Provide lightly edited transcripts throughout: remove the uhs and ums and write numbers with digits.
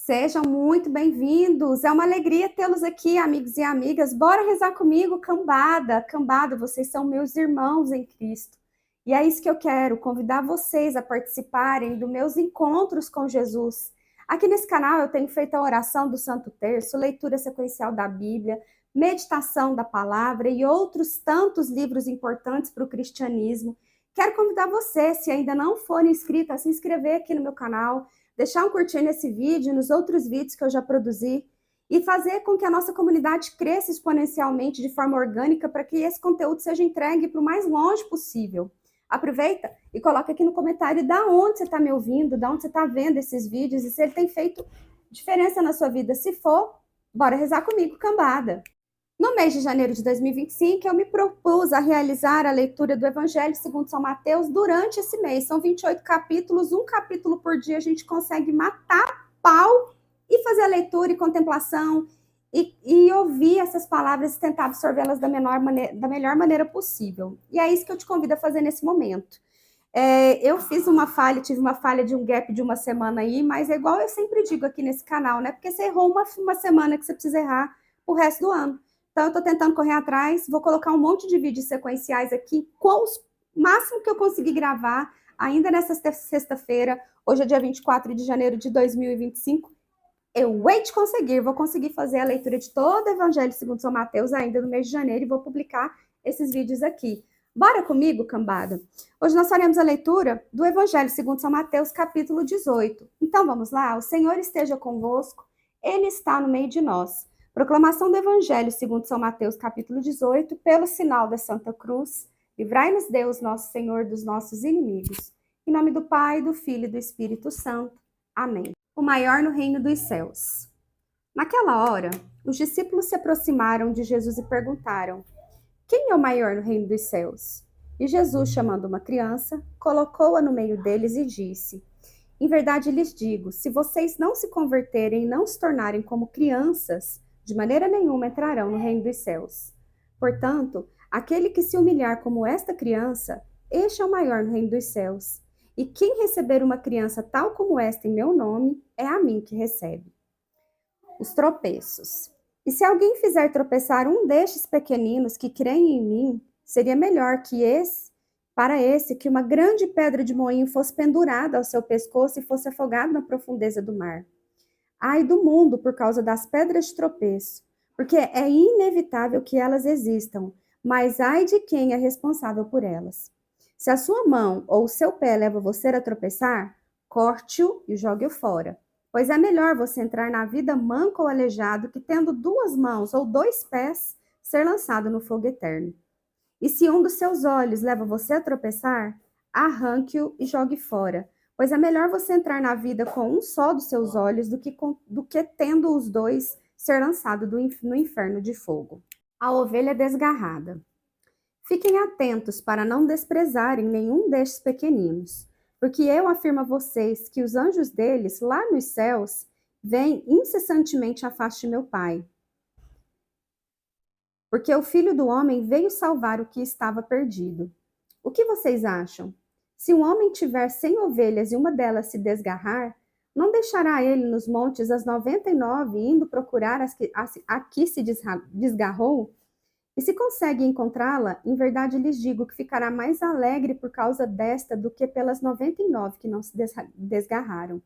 Sejam muito bem-vindos. É uma alegria tê-los aqui, amigos e amigas. Bora rezar comigo, cambada. Cambada, vocês são meus irmãos em Cristo. E é isso que eu quero, convidar vocês a participarem dos meus encontros com Jesus. Aqui nesse canal eu tenho feito a oração do Santo Terço, leitura sequencial da Bíblia, meditação da palavra e outros tantos livros importantes para o cristianismo. Quero convidar você, se ainda não for inscrito, a se inscrever aqui no meu canal, deixar um curtir nesse vídeo, nos outros vídeos que eu já produzi e fazer com que a nossa comunidade cresça exponencialmente de forma orgânica para que esse conteúdo seja entregue para o mais longe possível. Aproveita e coloca aqui no comentário da onde você está me ouvindo, da onde você está vendo esses vídeos e se ele tem feito diferença na sua vida. Se for, bora rezar comigo, cambada. No mês de janeiro de 2025, eu me propus a realizar a leitura do Evangelho segundo São Mateus durante esse mês. São 28 capítulos, um capítulo por dia a gente consegue matar pau e fazer a leitura e contemplação e ouvir essas palavras e tentar absorvê-las da melhor maneira possível. E é isso que eu te convido a fazer nesse momento. Eu fiz uma falha, tive uma falha de um gap de uma semana aí, mas é igual eu sempre digo aqui nesse canal, né? Porque você errou uma semana que você precisa errar o resto do ano. Então, eu estou tentando correr atrás, vou colocar um monte de vídeos sequenciais aqui, com o máximo que eu conseguir gravar, ainda nessa sexta-feira, hoje é dia 24 de janeiro de 2025, eu hei de conseguir, vou conseguir fazer a leitura de todo o Evangelho segundo São Mateus ainda no mês de janeiro e vou publicar esses vídeos aqui. Bora comigo, cambada? Hoje nós faremos a leitura do Evangelho segundo São Mateus, capítulo 18. Então, vamos lá? O Senhor esteja convosco, Ele está no meio de nós. Proclamação do Evangelho segundo São Mateus, capítulo 18, pelo sinal da Santa Cruz, livrai-nos Deus, nosso Senhor, dos nossos inimigos. Em nome do Pai, do Filho e do Espírito Santo. Amém. O maior no reino dos céus. Naquela hora, os discípulos se aproximaram de Jesus e perguntaram: quem é o maior no reino dos céus? E Jesus, chamando uma criança, colocou-a no meio deles e disse: em verdade lhes digo, se vocês não se converterem e não se tornarem como crianças, de maneira nenhuma entrarão no reino dos céus. Portanto, aquele que se humilhar como esta criança, este é o maior no reino dos céus. E quem receber uma criança tal como esta em meu nome, é a mim que recebe. Os tropeços. E se alguém fizer tropeçar um destes pequeninos que creem em mim, seria melhor para esse que uma grande pedra de moinho fosse pendurada ao seu pescoço e fosse afogado na profundeza do mar. Ai do mundo por causa das pedras de tropeço, porque é inevitável que elas existam, mas ai de quem é responsável por elas. Se a sua mão ou o seu pé leva você a tropeçar, corte-o e jogue-o fora. Pois é melhor você entrar na vida manco ou aleijado que tendo duas mãos ou dois pés, ser lançado no fogo eterno. E se um dos seus olhos leva você a tropeçar, arranque-o e jogue fora. Pois é melhor você entrar na vida com um só dos seus olhos do que tendo os dois, ser lançado no inferno de fogo. A ovelha desgarrada. Fiquem atentos para não desprezarem nenhum destes pequeninos, porque eu afirmo a vocês que os anjos deles, lá nos céus, vêm incessantemente à face de meu Pai. Porque o Filho do Homem veio salvar o que estava perdido. O que vocês acham? Se um homem tiver 100 ovelhas e uma delas se desgarrar, não deixará ele nos montes as 99 indo procurar a que se desgarrou? E se consegue encontrá-la, em verdade lhes digo que ficará mais alegre por causa desta do que pelas 99 que não se desgarraram.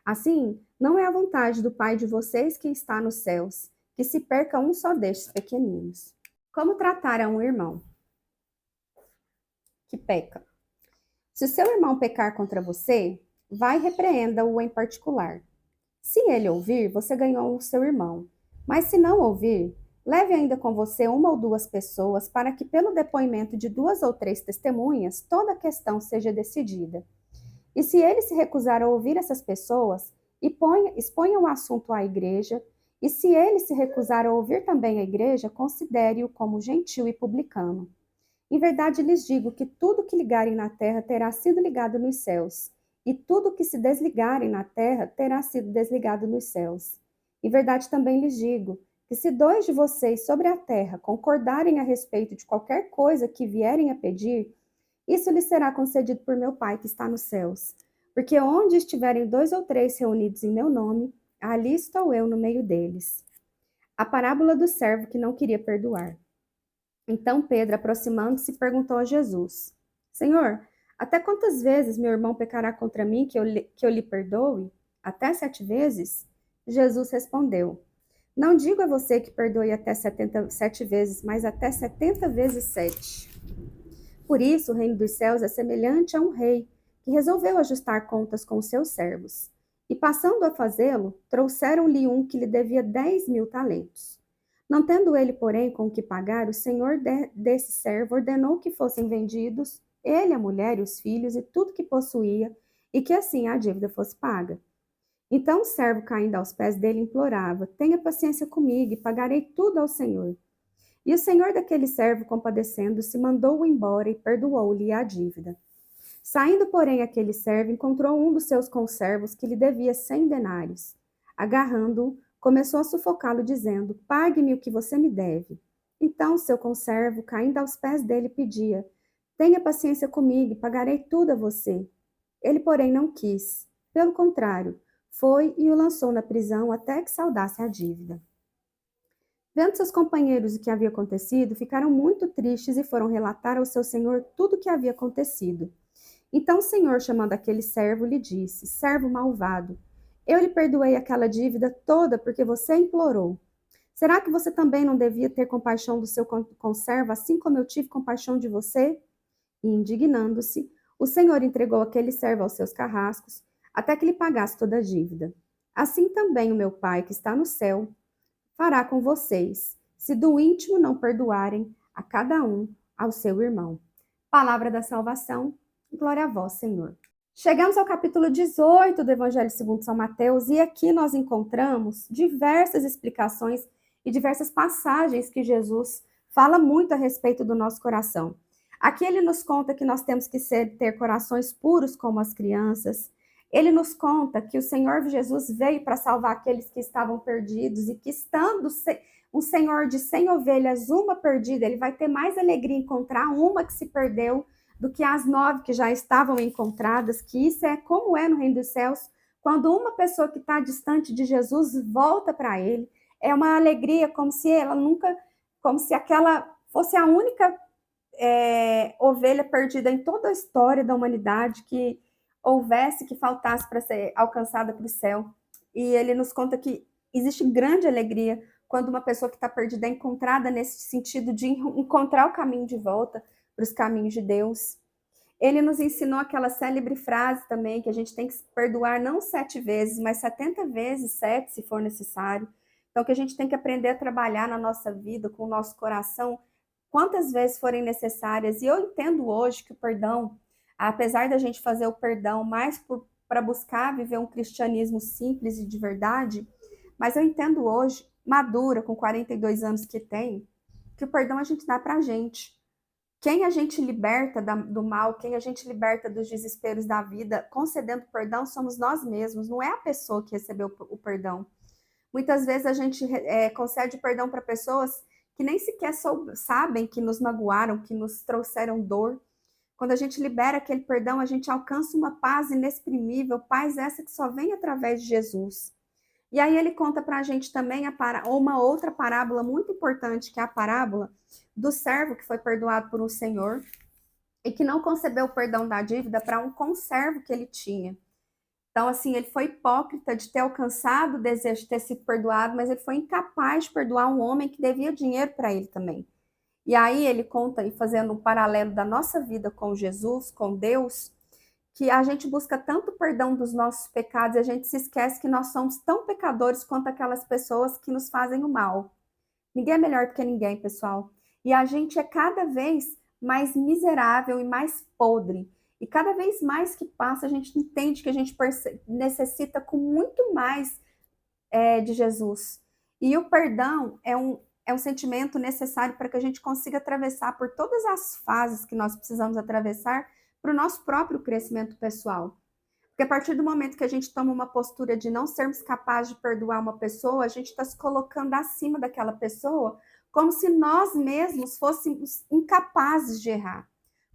Assim, não é a vontade do Pai de vocês que está nos céus, que se perca um só destes pequeninos. Como tratar a um irmão que peca? Se o seu irmão pecar contra você, vai e repreenda-o em particular. Se ele ouvir, você ganhou o seu irmão. Mas se não ouvir, leve ainda com você uma ou duas pessoas para que, pelo depoimento de 2 ou 3 testemunhas, toda a questão seja decidida. E se ele se recusar a ouvir essas pessoas, exponha o assunto à igreja, e se ele se recusar a ouvir também a igreja, considere-o como gentil e publicano. Em verdade lhes digo que tudo que ligarem na terra terá sido ligado nos céus, e tudo que se desligarem na terra terá sido desligado nos céus. Em verdade também lhes digo que se 2 de vocês sobre a terra concordarem a respeito de qualquer coisa que vierem a pedir, isso lhes será concedido por meu Pai que está nos céus. Porque onde estiverem 2 ou 3 reunidos em meu nome, ali estou eu no meio deles. A parábola do servo que não queria perdoar. Então Pedro, aproximando-se, perguntou a Jesus: Senhor, até quantas vezes meu irmão pecará contra mim que eu lhe perdoe? Até 7 vezes? Jesus respondeu: Não digo a você que perdoe até 77 vezes, mas até 70 vezes 7. Por isso, o reino dos céus é semelhante a um rei que resolveu ajustar contas com os seus servos. E passando a fazê-lo, trouxeram-lhe um que lhe devia 10.000 talentos. Não tendo ele, porém, com o que pagar, o senhor desse servo ordenou que fossem vendidos, ele, a mulher e os filhos e tudo que possuía, e que assim a dívida fosse paga. Então o servo, caindo aos pés dele, implorava: Tenha paciência comigo e pagarei tudo ao senhor. E o senhor daquele servo, compadecendo-se, mandou-o embora e perdoou-lhe a dívida. Saindo, porém, aquele servo encontrou um dos seus conservos que lhe devia 100 denários. Agarrando-o, começou a sufocá-lo, dizendo: Pague-me o que você me deve. Então seu conservo, caindo aos pés dele, pedia: Tenha paciência comigo e pagarei tudo a você. Ele, porém, não quis. Pelo contrário, foi e o lançou na prisão até que saldasse a dívida. Vendo seus companheiros o que havia acontecido, ficaram muito tristes e foram relatar ao seu senhor tudo o que havia acontecido. Então o senhor, chamando aquele servo, lhe disse: Servo malvado, eu lhe perdoei aquela dívida toda porque você implorou. Será que você também não devia ter compaixão do seu conservo, assim como eu tive compaixão de você? E indignando-se, o senhor entregou aquele servo aos seus carrascos, até que lhe pagasse toda a dívida. Assim também o meu Pai, que está no céu, fará com vocês, se do íntimo não perdoarem a cada um ao seu irmão. Palavra da salvação, glória a vós, Senhor. Chegamos ao capítulo 18 do Evangelho segundo São Mateus e aqui nós encontramos diversas explicações e diversas passagens que Jesus fala muito a respeito do nosso coração. Aqui ele nos conta que nós temos que ter corações puros como as crianças. Ele nos conta que o Senhor Jesus veio para salvar aqueles que estavam perdidos e que estando um Senhor de 100 ovelhas, uma perdida, ele vai ter mais alegria em encontrar uma que se perdeu do que as 9 que já estavam encontradas, que isso é como é no reino dos céus, quando uma pessoa que está distante de Jesus volta para ele, é uma alegria como se ela nunca, como se aquela fosse a única ovelha perdida em toda a história da humanidade que houvesse, que faltasse para ser alcançada para o céu. E ele nos conta que existe grande alegria quando uma pessoa que está perdida é encontrada nesse sentido de encontrar o caminho de volta para os caminhos de Deus. Ele nos ensinou aquela célebre frase também, que a gente tem que perdoar não 7 vezes, mas 70 vezes 7, se for necessário. Então, que a gente tem que aprender a trabalhar na nossa vida, com o nosso coração, quantas vezes forem necessárias. E eu entendo hoje que o perdão, apesar da gente fazer o perdão mais para buscar viver um cristianismo simples e de verdade, mas eu entendo hoje, madura, com 42 anos que tem, que o perdão a gente dá para a gente. Quem a gente liberta do mal, quem a gente liberta dos desesperos da vida, concedendo perdão, somos nós mesmos, não é a pessoa que recebeu o perdão. Muitas vezes a gente concede perdão para pessoas que nem sequer sabem que nos magoaram, que nos trouxeram dor. Quando a gente libera aquele perdão, a gente alcança uma paz inexprimível, paz essa que só vem através de Jesus. E aí ele conta para a gente também uma outra parábola muito importante, que é a parábola do servo que foi perdoado por um senhor e que não concebeu o perdão da dívida para um conservo que ele tinha. Então, assim, ele foi hipócrita de ter alcançado o desejo de ter sido perdoado, mas ele foi incapaz de perdoar um homem que devia dinheiro para ele também. E aí ele conta, e fazendo um paralelo da nossa vida com Jesus, com Deus, que a gente busca tanto perdão dos nossos pecados e a gente se esquece que nós somos tão pecadores quanto aquelas pessoas que nos fazem o mal. Ninguém é melhor do que ninguém, pessoal. E a gente é cada vez mais miserável e mais podre. E cada vez mais que passa, a gente entende que a gente necessita com muito mais de Jesus. E o perdão é um sentimento necessário para que a gente consiga atravessar por todas as fases que nós precisamos atravessar para o nosso próprio crescimento pessoal. Porque a partir do momento que a gente toma uma postura de não sermos capazes de perdoar uma pessoa, a gente está se colocando acima daquela pessoa, como se nós mesmos fôssemos incapazes de errar.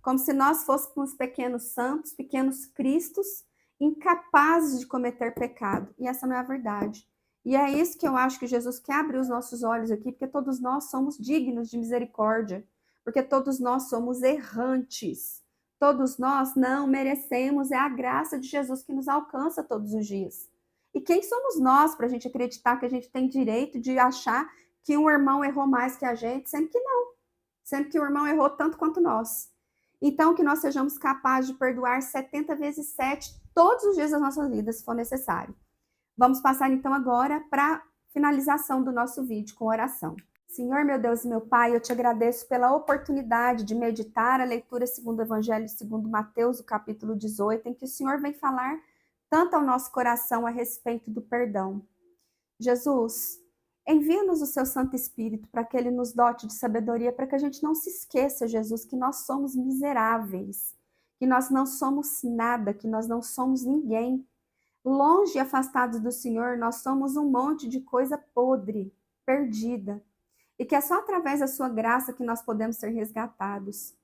Como se nós fôssemos pequenos santos, pequenos cristos, incapazes de cometer pecado. E essa não é a verdade. E é isso que eu acho que Jesus quer abrir os nossos olhos aqui, porque todos nós somos dignos de misericórdia, porque todos nós somos errantes. Todos nós não merecemos, é a graça de Jesus que nos alcança todos os dias. E quem somos nós para a gente acreditar que a gente tem direito de achar que um irmão errou mais que a gente, sendo que não, sendo que o irmão errou tanto quanto nós. Então, que nós sejamos capazes de perdoar 70 vezes 7 todos os dias das nossas vidas, se for necessário. Vamos passar então agora para a finalização do nosso vídeo com oração. Senhor, meu Deus e meu Pai, eu te agradeço pela oportunidade de meditar a leitura segundo o Evangelho segundo Mateus, o capítulo 18, em que o Senhor vem falar tanto ao nosso coração a respeito do perdão. Jesus, envia-nos o seu Santo Espírito para que ele nos dote de sabedoria, para que a gente não se esqueça, Jesus, que nós somos miseráveis, que nós não somos nada, que nós não somos ninguém. Longe e afastados do Senhor, nós somos um monte de coisa podre, perdida, e que é só através da sua graça que nós podemos ser resgatados.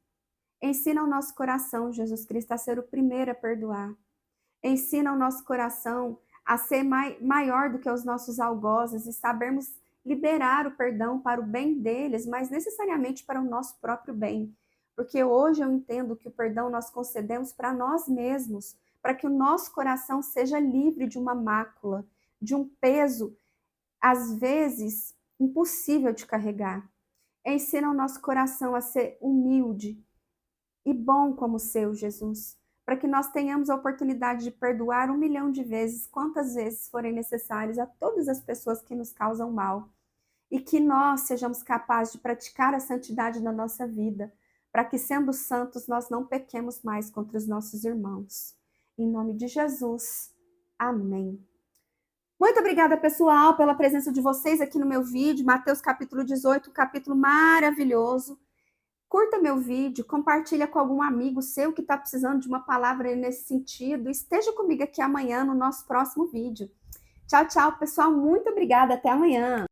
Ensina o nosso coração, Jesus Cristo, a ser o primeiro a perdoar. Ensina o nosso coração a ser maior do que os nossos algozes e sabermos liberar o perdão para o bem deles, mas necessariamente para o nosso próprio bem. Porque hoje eu entendo que o perdão nós concedemos para nós mesmos, para que o nosso coração seja livre de uma mácula, de um peso, às vezes, impossível de carregar. Ensina o nosso coração a ser humilde e bom como o seu, Jesus, para que nós tenhamos a oportunidade de perdoar 1 milhão de vezes, quantas vezes forem necessárias, a todas as pessoas que nos causam mal. E que nós sejamos capazes de praticar a santidade na nossa vida, para que, sendo santos, nós não pequemos mais contra os nossos irmãos. Em nome de Jesus. Amém. Muito obrigada, pessoal, pela presença de vocês aqui no meu vídeo. Mateus capítulo 18, um capítulo maravilhoso. Curta meu vídeo, compartilha com algum amigo seu que está precisando de uma palavra nesse sentido. Esteja comigo aqui amanhã no nosso próximo vídeo. Tchau, tchau, pessoal. Muito obrigada. Até amanhã.